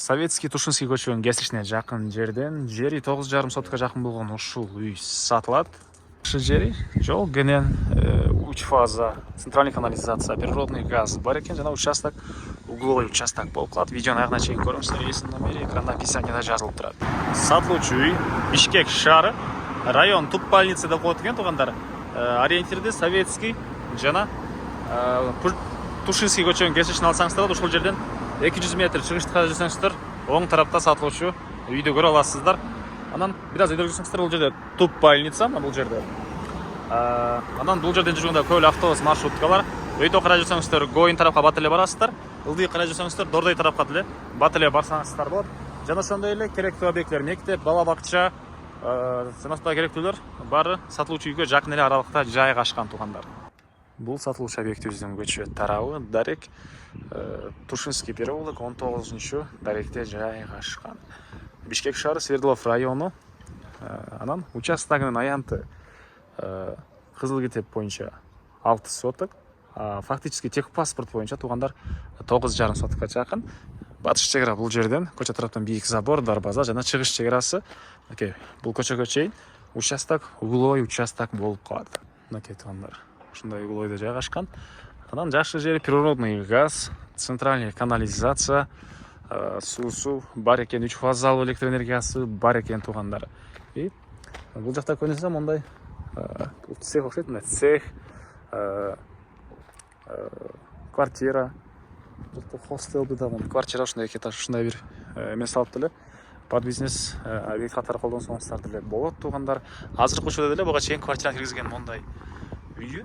Советский Тушинский көчөнүн кесишине жакын жерден жери 9,5 сотка жакын болгон ушул үй сатылат. Ушул жери жол кенен 3 фаза, центральный канализация, природный газ бар экен жана участок угловой участок болуп калат. Видеону аягына чейин көрүңүздөр, эсин номери экранда описанияда жазылып турат. Сатылуучу үй Бишкек шаары, район Туп больница деп коет экен туугандар. Ориентирди Советский жана Тушинский көчөнүн кесишин алсаңыздар, ушул жерден 200 метр чыгыштыкка жүрсөңүздөр, оң тарапта сатылуучу үйдү көрө аласыздар. Анан бир аз өйдө жүрсөңүздөр, бул жерде Туп больница, бул жерде. Анан бул жерден жүргөндө көп автобус маршруткалар. Өйдө карай жүрсөңүздөр, Гоин тарапка бат эле барасыздар. Ылдый карай жүрсөңүздөр, Дордой тарапка деле бат эле барсаңыздар болот. Жана ошондой эле керектүү объекттер, мектеп, бала бакча, сынакта керектүүлөр баары сатылуучу үйгө жакын эле аралыкта жайгашкан туугандар. Бул сатылуучу объектибиздин көчө тарабы Дарек Тушинский переулок 19 даректе жайгашкан. Бишкек шаары, Свердлов району. Анан участогунун аянты Кызыл Китеп боюнча 6 соток, фактически техпаспорт боюнча туугандар 9,5 сотокко жакын. Батыш чек ара бул жерден, көчө тараптан бийик забор, дарбаза жана чыгыш чек арасы бул көчөгө чейин участок, угловой участок болуп калат. Туугандар, ушундай угловойдо жайгашкан. Анан жакшы жери природный газ, центральный канализация, суусу бар экен, 3 фазалуу электр энергиясы бар экен туугандар. И бул жакта көрүнсө мондай цех окшойт, мына цех, квартира, хостел деген квартира, ушундай этаж, ушундай бир эме салып деле под бизнес объект катары колдонсоңуздар деле болот туугандар. Азыркы учурда деле буга чейин квартира киргизген мондай үйү,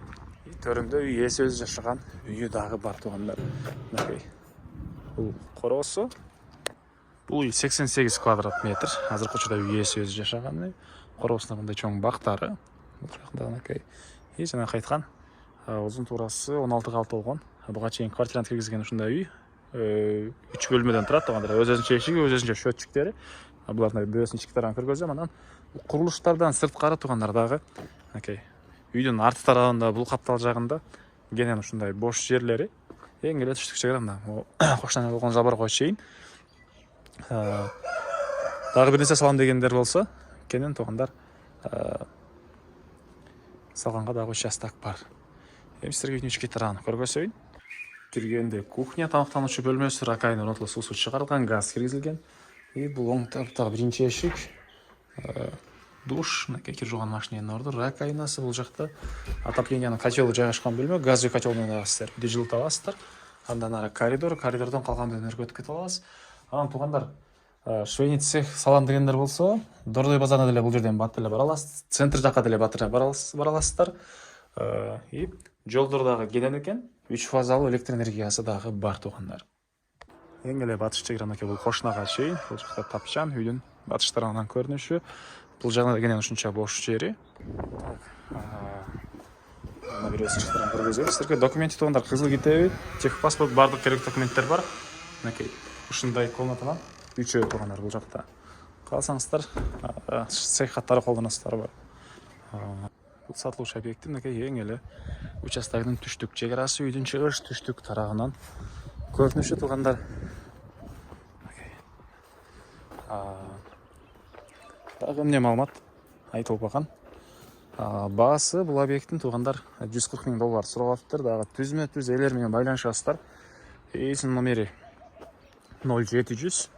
төрүндө үй ээси өзү жашаган үйү дагы бар туугандар. Бул короосу. Бул үй 88 квадрат метр. Азыркы учурда үй ээси өзү жашаган. Короосунда мындай чоң бактары. Бул жакта и жана кайткан узун туурасы 16 калт болгон. Буга чейин квартираны киргизген ушундай үй 3 бөлмөдөн турат туугандар. Өз-өзүнчө эшиги, өз-өзүнчө счётчиктери. Булардын бирөөсүн ички тарабын көргөзөм. Анан курулуштардан сырткары туугандар дагы үйдүн арты тарабында, бул каптал жагында кенен ушундай бош жерлери. Эң эле түштүк чыгарам коштон болгон жабырга чейин. Дагы бир нерсе салам дегендер болсо, кенен туугандар салганга дагы участок бар. Эми силерге үйдүн ички тарабын көргөзөйүн. Киргенде кухня, тамактануучу бөлмөсү, ракайын орнотулуп, суусу чыгарылган, газ киргизилген. И бул оң тарапта биринчи эшик, душ, кир жууган машиненин орду, ракайнасы, бул жакта отоплениянын котелу жайгашкан бөлмө, газдуу котел менен аласыздар, үйдү жылытып аласыздар. Андан ары коридордон калган өнөргө өтүп кете аласыз. Анан туугандар, швейный цех салам дегендер болсо, Дордой базарына деле бул жерден бат деле бара аласыз, центр жакка деле бара аласыздар. И жолдор дагы кенен экен, 3 фазалуу электр энергиясы дагы бар туугандар. Эң эле батыш чегиран бул кошунага чейин, бул жакта тапчан, үйдүн батыш тарабынан көрүнүшү. Бул жагында кенен ушунча бош жери. Мына бир өсүрүштөрүн көргөзөйүн. Силерге документи туугандар, Кызыл Китеби, техпаспорт, бардык керектүү документтер бар. Ушундай комнатанан үчөө туугандар бул жакта. Калсаңыздар, цех каттары колдоносуздар. Бул сатылуучу объекттин эң эле участогунун түштүк чек арасы, үйдүн чыгыш түштүк тарабынан көрүнүшү туугандар. Дагы эмне маалымат айтылбаган. Баасы бул объекттин туугандар $140 000 сурап атыптыр. Дагы түзмө-түз элер менен байланышасыздар. Эсин номери 0700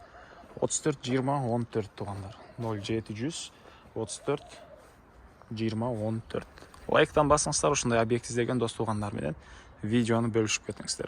34 20 14 туугандар. 0700 34 20 14. Лайктан басыңыздар, ушундай объект издеген дос туугандар менен видеону бөлүшүп кетиңиздер.